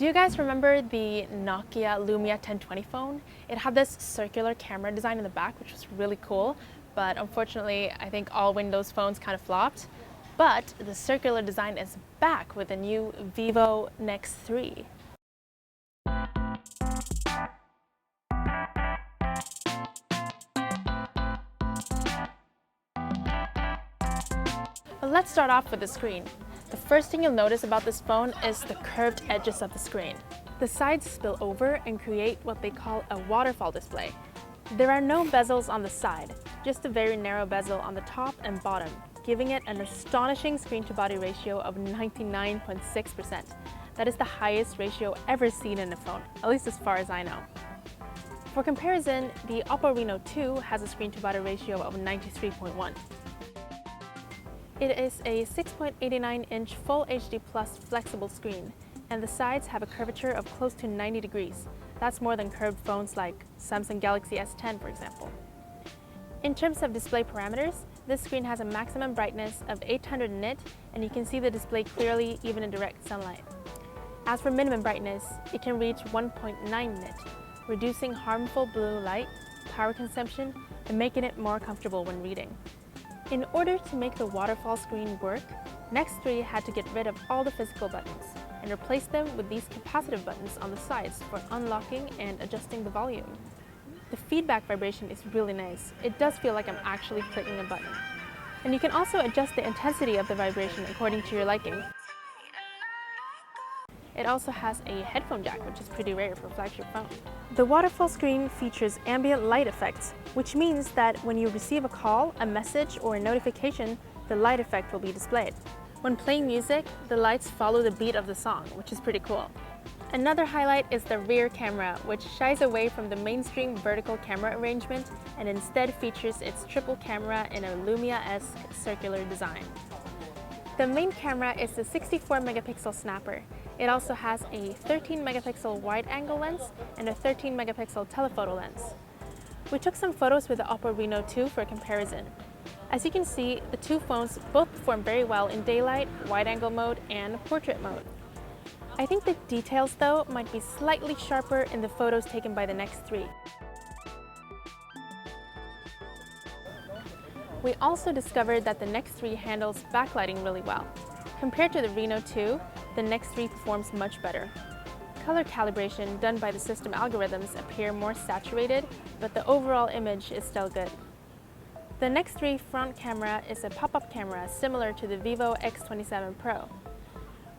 Do you guys remember the Nokia Lumia 1020 phone? It had this circular camera design in the back, which was really cool, but unfortunately, I think all Windows phones kind of flopped. But the circular design is back with the new Vivo NEX 3. But let's start off with the screen. The first thing you'll notice about this phone is the curved edges of the screen. The sides spill over and create what they call a waterfall display. There are no bezels on the side, just a very narrow bezel on the top and bottom, giving it an astonishing screen-to-body ratio of 99.6%. That is the highest ratio ever seen in a phone, at least as far as I know. For comparison, the Oppo Reno 2 has a screen-to-body ratio of 93.1. It is a 6.89-inch Full HD Plus flexible screen, and the sides have a curvature of close to 90 degrees. That's more than curved phones like Samsung Galaxy S10, for example. In terms of display parameters, this screen has a maximum brightness of 800 nit, and you can see the display clearly even in direct sunlight. As for minimum brightness, it can reach 1.9 nit, reducing harmful blue light, power consumption, and making it more comfortable when reading. In order to make the waterfall screen work, NEX 3 had to get rid of all the physical buttons and replace them with these capacitive buttons on the sides for unlocking and adjusting the volume. The feedback vibration is really nice. It does feel like I'm actually clicking a button. And you can also adjust the intensity of the vibration according to your liking. It also has a headphone jack, which is pretty rare for a flagship phone. The waterfall screen features ambient light effects, which means that when you receive a call, a message, or a notification, the light effect will be displayed. When playing music, the lights follow the beat of the song, which is pretty cool. Another highlight is the rear camera, which shies away from the mainstream vertical camera arrangement and instead features its triple camera in a Lumia-esque circular design. The main camera is the 64-megapixel snapper. It also has a 13-megapixel wide-angle lens and a 13-megapixel telephoto lens. We took some photos with the Oppo Reno 2 for comparison. As you can see, the two phones both perform very well in daylight, wide-angle mode, and portrait mode. I think the details, though, might be slightly sharper in the photos taken by the NEX 3. We also discovered that the NEX 3 handles backlighting really well. Compared to the Reno 2, the NEX 3 performs much better. Color calibration done by the system algorithms appear more saturated, but the overall image is still good. The NEX 3 front camera is a pop-up camera similar to the Vivo X27 Pro.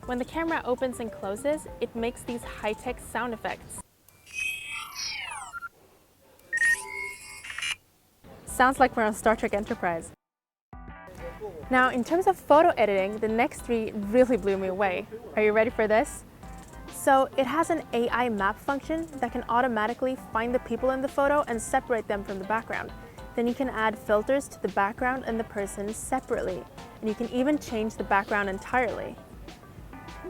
When the camera opens and closes, it makes these high-tech sound effects. Sounds like we're on Star Trek Enterprise. Now, in terms of photo editing, the NEX 3 really blew me away. Are you ready for this? So, it has an AI map function that can automatically find the people in the photo and separate them from the background. Then you can add filters to the background and the person separately, and you can even change the background entirely.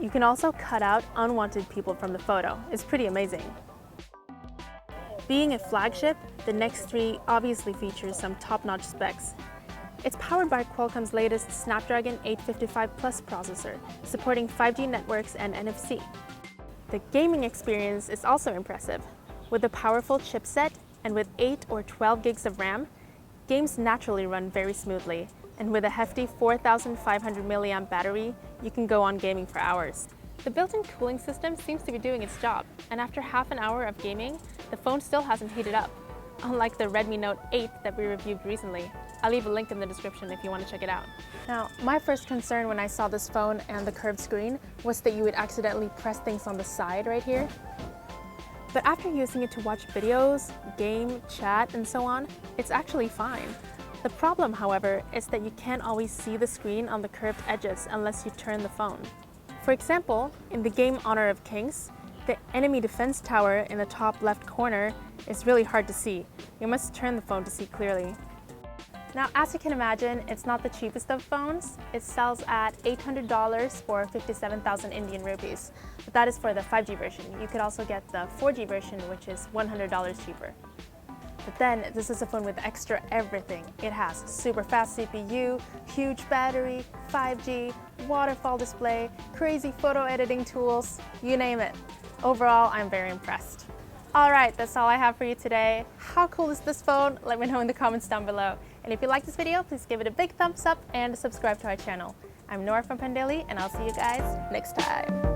You can also cut out unwanted people from the photo. It's pretty amazing. Being a flagship, the NEX 3 obviously features some top-notch specs. It's powered by Qualcomm's latest Snapdragon 855 Plus processor, supporting 5G networks and NFC. The gaming experience is also impressive. With a powerful chipset and with 8 or 12 gigs of RAM, games naturally run very smoothly. And with a hefty 4,500 mAh battery, you can go on gaming for hours. The built-in cooling system seems to be doing its job, and after half an hour of gaming, the phone still hasn't heated up, unlike the Redmi Note 8 that we reviewed recently. I'll leave a link in the description if you want to check it out. Now, my first concern when I saw this phone and the curved screen was that you would accidentally press things on the side right here. But after using it to watch videos, game, chat, and so on, it's actually fine. The problem, however, is that you can't always see the screen on the curved edges unless you turn the phone. For example, in the game Honor of Kings, the enemy defense tower in the top left corner is really hard to see. You must turn the phone to see clearly. Now, as you can imagine, it's not the cheapest of phones. It sells at $800 for 57,000 Indian rupees. But that is for the 5G version. You could also get the 4G version, which is $100 cheaper. But then, this is a phone with extra everything. It has super fast CPU, huge battery, 5G, waterfall display, crazy photo editing tools, you name it. Overall, I'm very impressed. All right, that's all I have for you today. How cool is this phone? Let me know in the comments down below. And if you like this video, please give it a big thumbs up and subscribe to our channel. I'm Nora from Pendeli, and I'll see you guys next time.